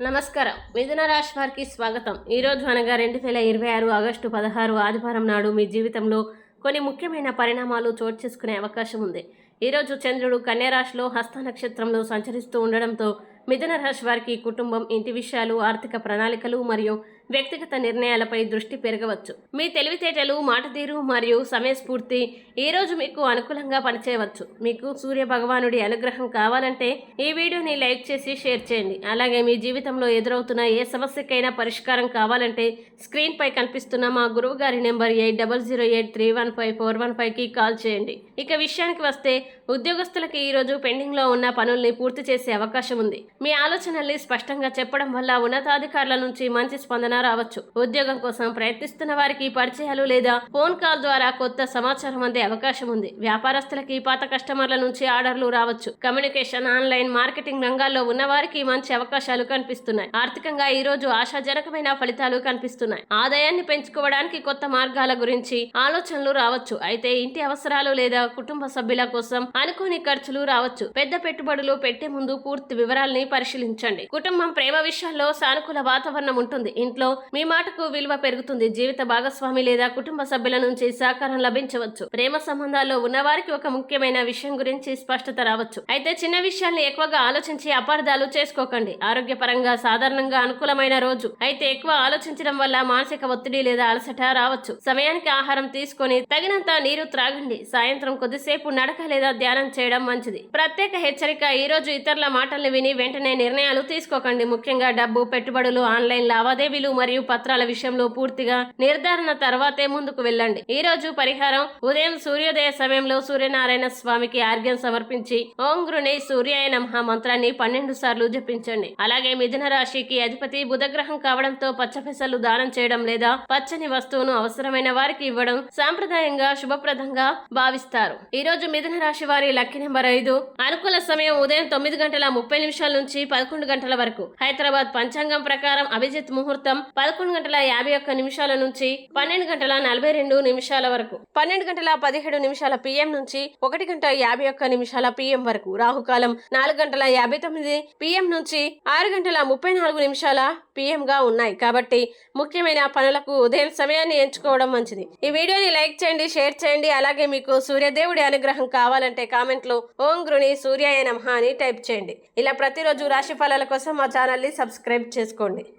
నమస్కారం. మిథున రాశి వారికి స్వాగతం. ఈరోజు అనగా 2026 ఆగస్టు 16 ఆదివారం నాడు మీ జీవితంలో కొన్ని ముఖ్యమైన పరిణామాలు చోటు చేసుకునే అవకాశం ఉంది. ఈరోజు చంద్రుడు కన్యా రాశిలో హస్త నక్షత్రంలో సంచరిస్తూ ఉండడంతో మిథున రాశి వారికి కుటుంబం, ఇంటి విషయాలు, ఆర్థిక ప్రణాళికలు మరియు వ్యక్తిగత నిర్ణయాలపై దృష్టి పెరగవచ్చు. మీ తెలివితేటలు, మాటతీరు మరియు సమయస్ఫూర్తి ఈరోజు మీకు అనుకూలంగా పనిచేయవచ్చు. మీకు సూర్య భగవానుడి అనుగ్రహం కావాలంటే ఈ వీడియోని లైక్ చేసి షేర్ చేయండి. అలాగే మీ జీవితంలో ఎదురవుతున్న ఏ సమస్యకైనా పరిష్కారం కావాలంటే స్క్రీన్ పై కనిపిస్తున్న మా గురువు గారి నెంబర్ 8008315415కి కాల్ చేయండి. ఇక విషయానికి వస్తే ఉద్యోగస్తులకి ఈరోజు పెండింగ్ లో ఉన్న పనుల్ని పూర్తి చేసే అవకాశం ఉంది. మీ ఆలోచనల్ని స్పష్టంగా చెప్పడం వల్ల ఉన్నతాధికారుల నుంచి మంచి స్పందన రావచ్చు. ఉద్యోగం కోసం ప్రయత్నిస్తున్న వారికి పరిచయాలు లేదా ఫోన్ కాల్ ద్వారా కొత్త సమాచారం అందే అవకాశం ఉంది. వ్యాపారస్తులకి పాత కస్టమర్ల నుంచి ఆర్డర్లు రావచ్చు. కమ్యూనికేషన్, ఆన్లైన్ మార్కెటింగ్ రంగాల్లో ఉన్న వారికి మంచి అవకాశాలు కనిపిస్తున్నాయి. ఆర్థికంగా ఈ రోజు ఆశాజనకమైన ఫలితాలు కనిపిస్తున్నాయి. ఆదాయాన్ని పెంచుకోవడానికి కొత్త మార్గాల గురించి ఆలోచనలు రావచ్చు. అయితే ఇంటి అవసరాలు లేదా కుటుంబ సభ్యుల కోసం అనుకోని ఖర్చులు రావచ్చు. పెద్ద పెట్టుబడులు పెట్టే ముందు పూర్తి వివరాల్ని పరిశీలించండి. కుటుంబం, ప్రేమ విషయాల్లో సానుకూల వాతావరణం ఉంటుంది. ఇంట్లో మీ మాటకు విలువ పెరుగుతుంది. జీవిత భాగస్వామి లేదా కుటుంబ సభ్యుల నుంచి సహకారం లభించవచ్చు. ప్రేమ సంబంధాల్లో ఉన్న వారికి ఒక ముఖ్యమైన విషయం గురించి స్పష్టత రావచ్చు. అయితే చిన్న విషయాల్ని ఎక్కువగా ఆలోచించి అపార్థాలు చేసుకోకండి. ఆరోగ్యపరంగా సాధారణంగా అనుకూలమైన రోజు. అయితే ఎక్కువ ఆలోచించడం వల్ల మానసిక ఒత్తిడి లేదా అలసట రావచ్చు. సమయానికి ఆహారం తీసుకొని తగినంత నీరు త్రాగండి. సాయంత్రం కొద్దిసేపు నడక లేదా ధ్యానం చేయడం మంచిది. ప్రత్యేక హెచ్చరిక: ఈ రోజు ఇతరుల మాటల్ని విని వెంటనే నిర్ణయాలు తీసుకోకండి. ముఖ్యంగా డబ్బు, పెట్టుబడులు, ఆన్లైన్ లావాదేవీలు మరియు పత్రాల విషయంలో పూర్తిగా నిర్ధారణ తర్వాతే ముందుకు వెళ్ళండి. ఈ రోజు పరిహారం: ఉదయం సూర్యోదయ సమయంలో సూర్యనారాయణ స్వామికి ఆర్ఘ్యం సమర్పించి ఓం గృణే సూర్యాయ నమః మంత్రాన్ని 12 సార్లు జపించండి. అలాగే మిథున రాశికి అధిపతి బుధగ్రహం కావడంతో పచ్చపెసలు దానం చేయడం లేదా పచ్చని వస్తువును అవసరమైన వారికి ఇవ్వడం సాంప్రదాయంగా శుభప్రదంగా భావిస్తారు. ఈ రోజు మిథున రాశి వారి లక్కీ నెంబర్ 5. అనుకూల సమయం ఉదయం 9:30 నుంచి 11 వరకు. హైదరాబాద్ పంచాంగం ప్రకారం అభిజిత్ ముహూర్తం 11:51 నుంచి 12:42 వరకు. 12:17 PM నుంచి 1:51 PM వరకు. రాహుకాలం 4:59 PM నుంచి 6:34 PM గా ఉన్నాయి. కాబట్టి ముఖ్యమైన పనులకు ఉదయం సమయాన్ని ఎంచుకోవడం మంచిది. ఈ వీడియోని లైక్ చేయండి, షేర్ చేయండి. అలాగే మీకు సూర్యదేవుడి అనుగ్రహం కావాలంటే కామెంట్ లో ఓం గృణి సూర్యాయ నమః అని టైప్ చేయండి. ఇలా ప్రతిరోజు రాశి ఫలాల కోసం మా ఛానల్ ని సబ్స్క్రైబ్ చేసుకోండి.